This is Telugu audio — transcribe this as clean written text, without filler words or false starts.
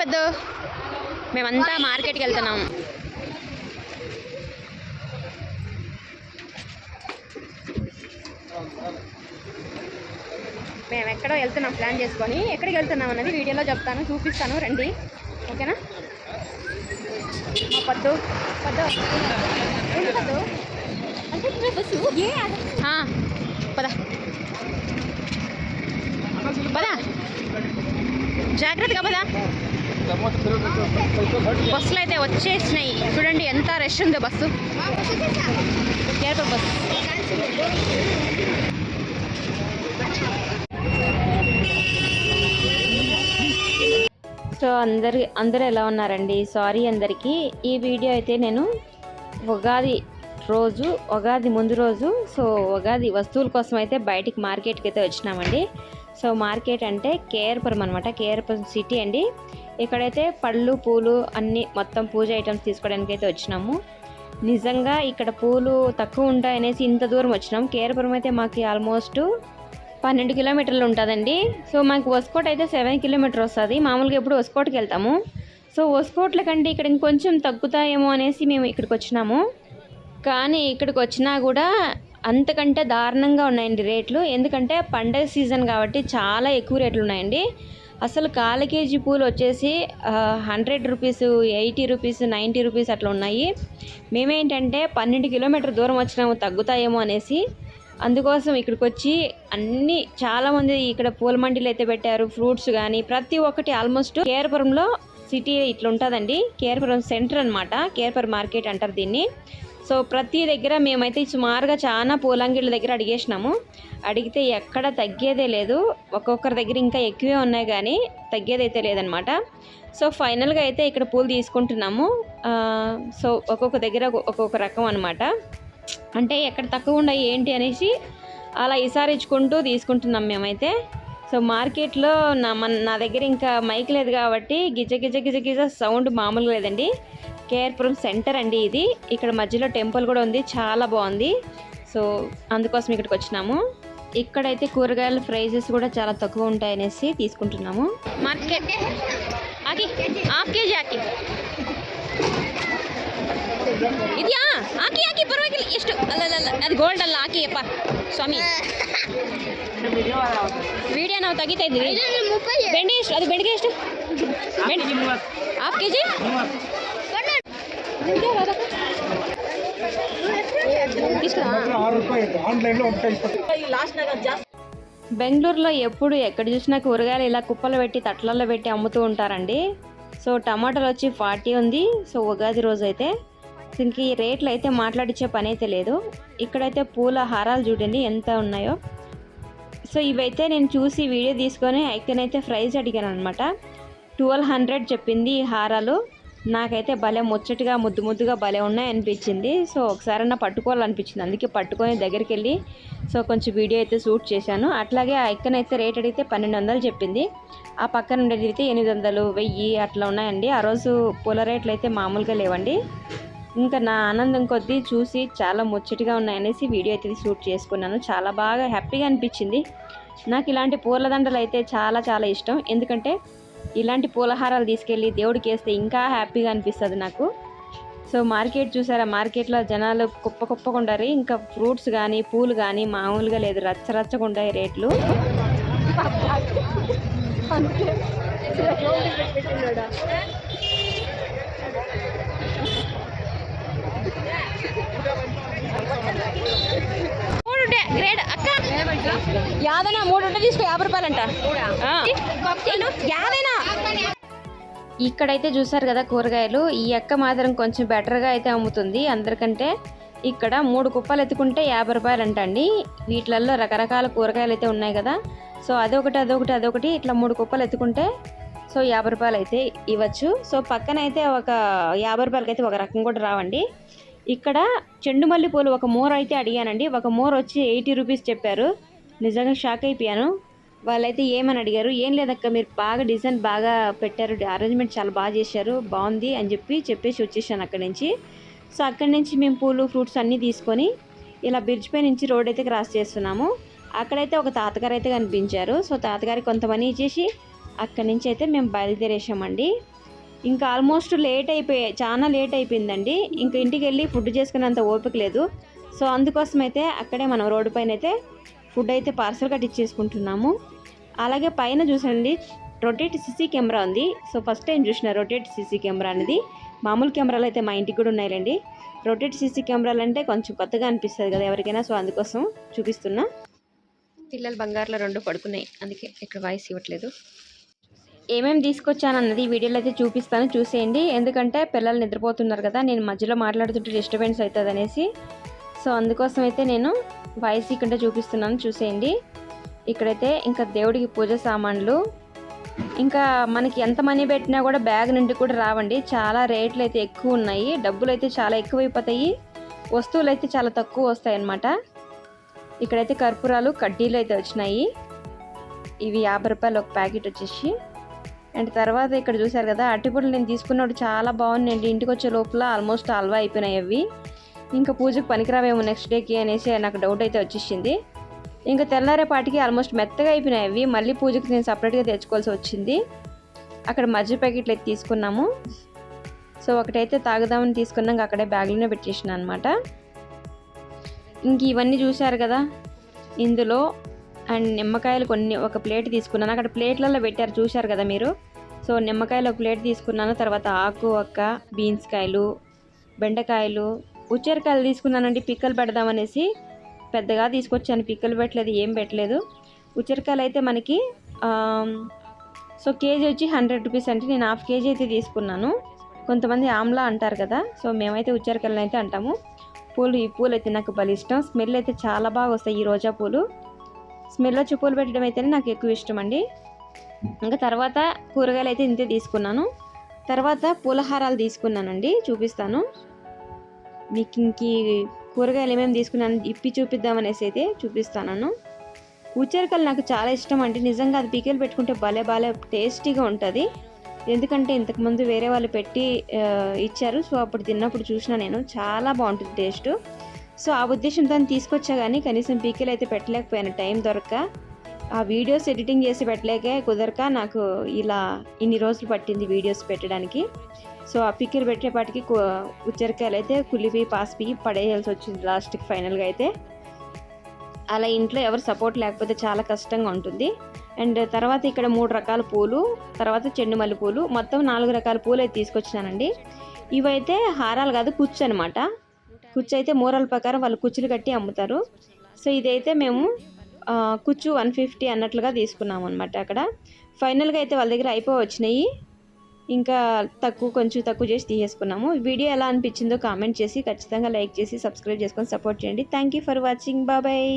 పెద్ద మేమంతా మార్కెట్కి వెళ్తున్నాం. మేము ఎక్కడో వెళ్తున్నాం ప్లాన్ చేసుకొని. ఎక్కడికి వెళ్తున్నాం అన్నది వీడియోలో చెప్తాను, చూపిస్తాను, రండి. ఓకేనా? మా పద్దు పద్దు పద పద, జాగ్రత్తగా పద. బస్సులు అయితే వచ్చేసినాయి. చూడండి ఎంత రష్ ఉందో బస్సు. Airport bus. సో అందరూ ఎలా ఉన్నారండి? సారీ అందరికీ. ఈ వీడియో అయితే నేను ఉగాది ముందు రోజు సో ఉగాది వస్తువుల కోసం అయితే బయటికి మార్కెట్కి అయితే వచ్చినామండి. సో మార్కెట్ అంటే కేఆర్పురం అనమాట, కేఆర్పురం సిటీ అండి. ఇక్కడైతే పళ్ళు పూలు అన్నీ మొత్తం పూజ ఐటమ్స్ తీసుకోవడానికి అయితే వచ్చినాము. నిజంగా ఇక్కడ పూలు తక్కువ ఉంటాయనేసి ఇంత దూరం వచ్చినాం. కేఆర్పురం అయితే మాకు ఆల్మోస్ట్ 12 కిలోమీటర్లు ఉంటుందండి. సో మాకు వస్కోట్ అయితే 7 కిలోమీటర్ వస్తుంది. మామూలుగా ఎప్పుడు వస్కోట్కి వెళ్తాము. సో వస్కోట్ల కంటే ఇక్కడ ఇంకొంచెం తగ్గుతాయేమో అనేసి మేము ఇక్కడికి వచ్చినాము. కానీ ఇక్కడికి వచ్చినా కూడా అంతకంటే దారుణంగా ఉన్నాయండి రేట్లు. ఎందుకంటే పండగ సీజన్ కాబట్టి చాలా ఎక్కువ రేట్లు ఉన్నాయండి. అసలు కాల కేజీ పూలు వచ్చేసి 100 రూపీస్, 80 రూపీస్, 90 రూపీస్ అట్లా ఉన్నాయి. మేమేంటంటే 12 కిలోమీటర్ దూరం వచ్చినాము, తగ్గుతాయేమో అనేసి. అందుకోసం ఇక్కడికి వచ్చి అన్నీ చాలామంది ఇక్కడ పూల మండీలు అయితే పెట్టారు. ఫ్రూట్స్ కానీ ప్రతి ఒక్కటి ఆల్మోస్ట్ కేఆర్పురంలో సిటీ ఇట్లా ఉంటుందండి. కేఆర్పురం సెంటర్ అనమాట, కేఆర్పురం మార్కెట్ అంటారు దీన్ని. సో ప్రతి దగ్గర మేమైతే సుమారుగా చాలా పూలంగిళ్ళ దగ్గర అడిగేసినాము. అడిగితే ఎక్కడ తగ్గేదే లేదు. ఒక్కొక్కరి దగ్గర ఇంకా ఎక్కువే ఉన్నాయి కానీ తగ్గేదైతే లేదనమాట. సో ఫైనల్గా అయితే ఇక్కడ పూలు తీసుకుంటున్నాము. సో ఒక్కొక్క దగ్గర ఒక్కొక్క రకం అనమాట. అంటే ఎక్కడ తక్కువ ఉన్నాయి ఏంటి అనేసి అలా ఇసారించుకుంటూ తీసుకుంటున్నాం మేమైతే. సో మార్కెట్లో నా దగ్గర ఇంకా మైక్ లేదు కాబట్టి గిజ గిజ గిజ గిజ సౌండ్ మామూలుగా లేదండి. కేఆర్పురం సెంటర్ అండి ఇది. ఇక్కడ మధ్యలో టెంపుల్ కూడా ఉంది, చాలా బాగుంది. సో అందుకోసం ఇక్కడికి వచ్చినాము. ఇక్కడైతే కూరగాయల ప్రైజెస్ కూడా చాలా తక్కువ ఉంటాయనేసి తీసుకుంటున్నాము. మార్కెట్ ఆకి హాఫ్ కేజీ ఆకి ಇದೆಯಾ? ಹಾಕಿ ಹಾಕಿ ಪರವಾಗಿಲ್ಲ. ಎಷ್ಟು ಅಲ್ಲ ಅದು ಗೋಲ್ಡ್ ಅಲ್ಲ, ಹಾಕಿ ಅಪ್ಪ ಸ್ವಾಮಿ. ವಿಡಿಯೋ ನಾವು ತೆಗಿತಾ ಇದ್ದೀವಿ. ಬೆಂಡೆ ಎಷ್ಟು? ಅದು ಬೆಂಡಿಗೆ ಎಷ್ಟು? Half K G. బెంగళూరులో ఎప్పుడు ఎక్కడ చూసినా కూరగాయలు ఇలా కుప్పలు పెట్టి తట్లలో పెట్టి అమ్ముతూ ఉంటారండి. సో టమాటాలు వచ్చి 40 ఉంది. సో ఉగాది రోజు అయితే దీనికి రేట్లు అయితే మాట్లాడించే పని అయితే లేదు. ఇక్కడైతే పూల హారాలు చూడండి ఎంత ఉన్నాయో. సో ఇవైతే నేను చూసి వీడియో తీసుకొని ఐకనైతే ప్రైస్ అడిగాను అనమాట. 1200 చెప్పింది ఈ హారాలు. నాకైతే భలే ముచ్చటగా ముద్దుగా భలే ఉన్నాయి అనిపించింది. సో ఒకసారన్నా పట్టుకోవాలనిపించింది, అందుకే పట్టుకొని దగ్గరికి వెళ్ళి సో కొంచెం వీడియో అయితే షూట్ చేశాను. అట్లాగే ఐకనైతే రేట్ అడిగితే 1200 చెప్పింది. ఆ పక్కన ఉండేది అయితే 800, 1000 అట్లా ఉన్నాయండి. ఆ రోజు పూల రేట్లు అయితే మామూలుగా లేవండి. ఇంకా నా ఆనందం కొద్దీ చూసి చాలా ముచ్చటగా ఉన్నాయనేసి వీడియో అయితే షూట్ చేసుకున్నాను. చాలా బాగా హ్యాపీగా అనిపించింది. నాకు ఇలాంటి పూలదండలు అయితే చాలా చాలా ఇష్టం. ఎందుకంటే ఇలాంటి పూలహారాలు తీసుకెళ్ళి దేవుడికి వేస్తే ఇంకా హ్యాపీగా అనిపిస్తుంది నాకు. సో మార్కెట్ చూసారా, మార్కెట్లో జనాలు కుప్పగా ఉండారు. ఇంకా ఫ్రూట్స్ కానీ పూలు కానీ మామూలుగా లేదు, రచ్చగా ఉంటాయి రేట్లు. గ్రేడ్ అక్క యాదైనా 3 ఉంటే తీసుకో, 50 రూపాయలంట. యాదైనా ఇక్కడైతే చూసారు కదా కూరగాయలు. ఈ అక్క మాత్రం కొంచెం బెటర్గా అయితే అమ్ముతుంది అందరికంటే. ఇక్కడ 3 కుప్పలు ఎత్తుకుంటే 50 రూపాయలు అంటండి. వీటిలలో రకరకాల కూరగాయలు అయితే ఉన్నాయి కదా. సో అదొకటి ఇట్లా 3 కుప్పలు ఎత్తుకుంటే సో 50 రూపాయలు అయితే ఇవ్వచ్చు. సో పక్కన అయితే ఒక 50 రూపాయలకి అయితే ఒక రకం కూడా రావండి. ఇక్కడ చెండు మల్లి పూలు ఒక మోర్ అయితే అడిగానండి. ఒక మోర్ వచ్చి 80 రూపీస్ చెప్పారు. నిజంగా షాక్ అయిపోయాను. వాళ్ళైతే ఏమని అడిగారు, ఏం లేదక్క మీరు బాగా డిజైన్ బాగా పెట్టారు, అరేంజ్మెంట్ చాలా బాగా చేశారు, బాగుంది అని చెప్పేసి వచ్చేసాను అక్కడి నుంచి. సో అక్కడి నుంచి మేము పూలు ఫ్రూట్స్ అన్నీ తీసుకొని ఇలా బ్రిడ్జ్ పై నుంచి రోడ్ అయితే క్రాస్ చేస్తున్నాము. అక్కడైతే ఒక తాతగారు అయితే కనిపించారు. సో తాతగారికి కొంత మనీ ఇచ్చేసి అక్కడి నుంచి అయితే మేము బయలుదేరేసామండి. ఇంకా ఆల్మోస్ట్ చాలా లేట్ అయిపోయిందండి. ఇంకా ఇంటికి వెళ్ళి ఫుడ్ చేసుకునేంత ఓపిక లేదు. సో అందుకోసం అయితే అక్కడే మనం రోడ్డు పైన అయితే ఫుడ్ అయితే పార్సల్ కట్టించేసుకుంటున్నాము. అలాగే పైన చూసండి రొటేట్ సీసీ కెమెరా ఉంది. సో ఫస్ట్ టైం చూసిన రొటేట్ సీసీ కెమెరా అనేది. మామూలు కెమెరాలు అయితే మా ఇంటికి కూడా ఉన్నాయండి. రొటేట్ సీసీ కెమెరాలు అంటే కొంచెం కొత్తగా అనిపిస్తుంది కదా ఎవరికైనా. సో అందుకోసం చూపిస్తున్నా. పిల్లలు బంగారులో 2 పడుకున్నాయి, అందుకే ఇక్కడ వాయిస్ ఇవ్వట్లేదు. ఏమేమి తీసుకొచ్చానన్నది వీడియోలో అయితే చూపిస్తాను, చూసేయండి. ఎందుకంటే పిల్లలు నిద్రపోతున్నారు కదా, నేను మధ్యలో మాట్లాడుతుంటే డిస్టర్బెన్స్ అవుతుంది అనేసి. సో అందుకోసం అయితే నేను వాయిస్ ఇక్కడ చూపిస్తున్నాను, చూసేయండి. ఇక్కడైతే ఇంకా దేవుడికి పూజ సామాన్లు, ఇంకా మనకి ఎంత మనీ పెట్టినా కూడా బ్యాగ్ నుండి కూడా రావండి. చాలా రేట్లు అయితే ఎక్కువ ఉన్నాయి, డబ్బులు అయితే చాలా ఎక్కువైపోతాయి, వస్తువులు అయితే చాలా తక్కువ వస్తాయి అన్నమాట. ఇక్కడైతే కర్పూరాలు కడ్డీలు అయితే వచ్చినాయి. ఇవి 50 రూపాయలు ఒక ప్యాకెట్ వచ్చేసి. అండ్ తర్వాత ఇక్కడ చూసారు కదా అరటిపళ్ళు నేను తీసుకున్నప్పుడు చాలా బాగుందండి. ఇంటికి వచ్చే లోపల ఆల్మోస్ట్ హల్వా అయిపోయినాయి అవి. ఇంకా పూజకు పనికిరావేమో నెక్స్ట్ డేకి అనేసి నాకు డౌట్ అయితే వచ్చేసింది. ఇంకా తెల్లారేపాటికి ఆల్మోస్ట్ మెత్తగా అయిపోయినాయి అవి. మళ్ళీ పూజకి నేను సపరేట్గా తెచ్చుకోవాల్సి వచ్చింది. అక్కడ మజ్జిగ ప్యాకెట్లు అయితే తీసుకున్నాము. సో ఒకటైతే తాగుదామని తీసుకున్నాక అక్కడే బ్యాగ్లోనే పెట్టేసిన అనమాట. ఇంక ఇవన్నీ చూశారు కదా, ఇందులో అండ్ నిమ్మకాయలు కొన్ని ఒక ప్లేట్ తీసుకున్నాను. అక్కడ ప్లేట్లలో పెట్టారు చూశారు కదా మీరు. సో నిమ్మకాయలు ఒక ప్లేట్ తీసుకున్నాను. తర్వాత ఆకు ఒక్క, బీన్స్ కాయలు, బెండకాయలు, ఉచ్చేరకాయలు తీసుకున్నానండి పిక్కలు పెడదామనేసి. పెద్దగా తీసుకొచ్చాను, పిక్కలు పెట్టలేదు, ఏం పెట్టలేదు. ఉచ్చేరకాయలు అయితే మనకి సో కేజీ వచ్చి 100 రూపీస్ అంటే నేను హాఫ్ కేజీ అయితే తీసుకున్నాను. కొంతమంది ఆమ్లా అంటారు కదా, సో మేమైతే ఉచ్చేరకాయలు అయితే అంటాము. ఈ పూలు అయితే నాకు భలే ఇష్టం. స్మెల్ అయితే చాలా బాగా వస్తాయి ఈ రోజా పూలు. స్మెల్ వచ్చి పూలు పెట్టడం అయితేనే నాకు ఎక్కువ ఇష్టం అండి. ఇంకా తర్వాత కూరగాయలు అయితే ఇంతే తీసుకున్నాను. తర్వాత పూలహారాలు తీసుకున్నానండి, చూపిస్తాను మీకు. ఇంక కూరగాయలు ఏమేమి తీసుకున్నాను ఇప్పి చూపిద్దామనేసి అయితే చూపిస్తాను. ఉచ్చేరకాయలు నాకు చాలా ఇష్టం అండి, నిజంగా అది పికిల్ పెట్టుకుంటే భలే టేస్టీగా ఉంటుంది. ఎందుకంటే ఇంతకుముందు వేరే వాళ్ళు పెట్టి ఇచ్చారు. సో అప్పుడు తిన్నప్పుడు చూసిన నేను, చాలా బాగుంటుంది టేస్ట్. సో ఆ ఉద్దేశంతో తీసుకొచ్చా, కానీ కనీసం పీకిలు అయితే పెట్టలేకపోయాను, టైం దొరక్క. ఆ వీడియోస్ ఎడిటింగ్ చేసి పెట్టలేకే కుదరక నాకు ఇలా ఇన్ని రోజులు పట్టింది వీడియోస్ పెట్టడానికి. సో ఆ పికిలు పెట్టేపాటికి ఉచ్చెరకాయలు అయితే కులిపి పాసిపి పడేయాల్సి వచ్చింది లాస్ట్కి ఫైనల్గా అయితే. అలా ఇంట్లో ఎవరు సపోర్ట్ లేకపోతే చాలా కష్టంగా ఉంటుంది. అండ్ తర్వాత ఇక్కడ 3 రకాల పూలు, తర్వాత చెండు మల్లి పూలు, మొత్తం 4 రకాల పూలు అయితే తీసుకొచ్చినానండి. ఇవైతే హారాలు కాదు, కుచ్చు అనమాట. కుచ్చు అయితే మూరల ప్రకారం వాళ్ళు కుచ్చులు కట్టి అమ్ముతారు. సో ఇదైతే మేము కుచ్చు 150 అన్నట్లుగా తీసుకున్నాము అనమాట. అక్కడ ఫైనల్గా అయితే వాళ్ళ దగ్గర వచ్చినాయి. ఇంకా కొంచెం తక్కువ చేసి తీసేసుకున్నాము. వీడియో ఎలా అనిపించిందో కామెంట్ చేసి ఖచ్చితంగా లైక్ చేసి సబ్స్క్రైబ్ చేసుకొని సపోర్ట్ చేయండి. Thank you for watching. Bye.